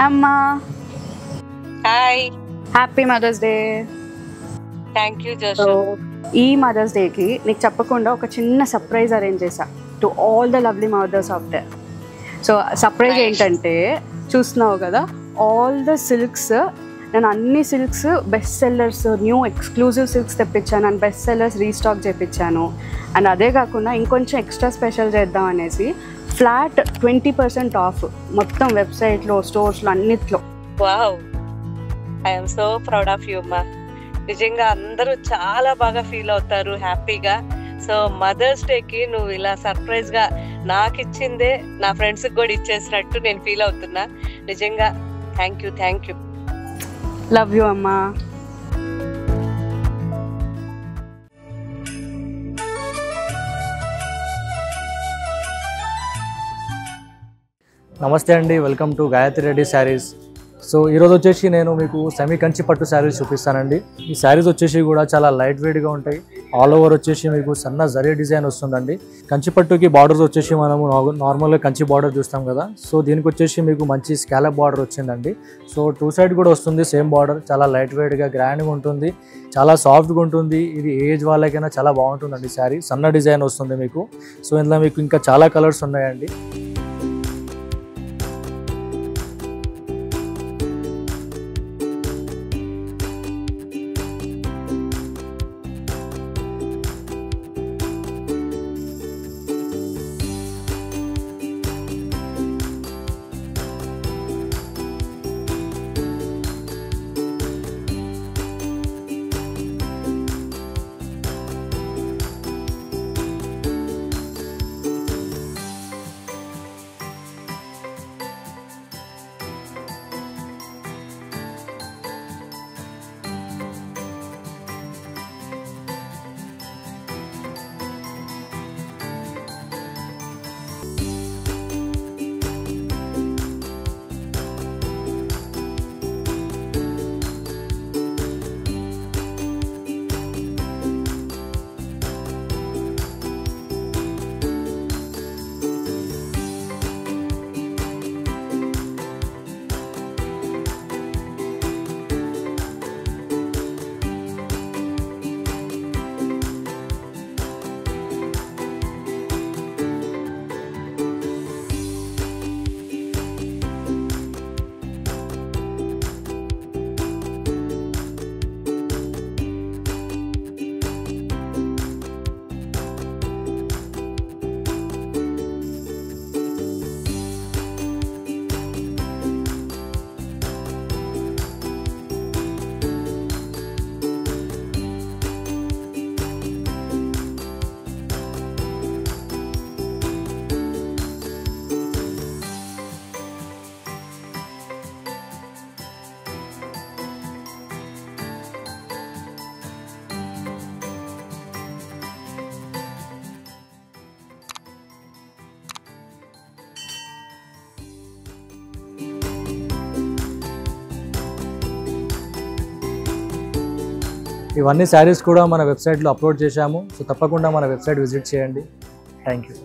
అమ్మా hi, happy mother's day. Thank you Joshu. ఈ mother's డేకి నీకు చెప్పకుండా ఒక చిన్న సర్ప్రైజ్ అరేంజ్ చేశా to all the lovely mothers of they. So surprise ఏంటంటే చూస్తున్నావు కదా, ఆల్ ద సిల్క్స్, నేను అన్ని silks best sellers, new exclusive silks తెప్పించాను అండ్ బెస్ట్ సెల్లర్స్ రీస్టాక్ చేయించాను. అండ్ అదే కాకుండా ఇంకొంచెం ఎక్స్ట్రా స్పెషల్ చేద్దాం అనేసి ఫ్లాట్ 20% ఆఫ్ మొత్తం వెబ్సైట్లో, స్టోర్స్లో, అన్నిట్లో. Wow, I'm so proud of you అమ్మా. నిజంగా అందరూ చాలా బాగా ఫీల్ అవుతారు హ్యాపీగా. సో మదర్స్ డేకి నువ్వు ఇలా సర్ప్రైజ్ గా నాకు ఇచ్చిందే నా ఫ్రెండ్స్ కూడా ఇచ్చేసినట్టు నేను ఫీల్ అవుతున్నా. నిజంగా thank you, thank you. Love you అమ్మా. నమస్తే అండి, welcome to Gayatri Reddy saris. So ఈరోజు వచ్చేసి నేను మీకు సెమీ కంచి పట్టు శారీస్ చూపిస్తానండి. ఈ శారీస్ వచ్చేసి కూడా చాలా లైట్ వెయిట్గా ఉంటాయి. ఆల్ ఓవర్ వచ్చేసి మీకు సన్న జరీ డిజైన్ వస్తుందండి. కంచి పట్టుకి బార్డర్స్ వచ్చేసి మనము నార్మల్గా కంచి బార్డర్ చూస్తాం కదా, సో దీనికి వచ్చేసి మీకు మంచి స్కాలప్ బార్డర్ వచ్చిందండి. సో 2 సైడ్ కూడా వస్తుంది సేమ్ బార్డర్. చాలా లైట్ వెయిట్గా గ్రాండ్గా ఉంటుంది, చాలా సాఫ్ట్గా ఉంటుంది. ఇది ఏజ్ వాళ్ళకైనా చాలా బాగుంటుందండి శారీ. సన్న డిజైన్ వస్తుంది మీకు. సో ఇందులో మీకు ఇంకా చాలా కలర్స్ ఉన్నాయండి. ఇవన్నీ శారీస్ కూడా మన వెబ్సైట్లో అప్లోడ్ చేశాము. సో తప్పకుండా మన వెబ్సైట్ విజిట్ చేయండి. Thank you.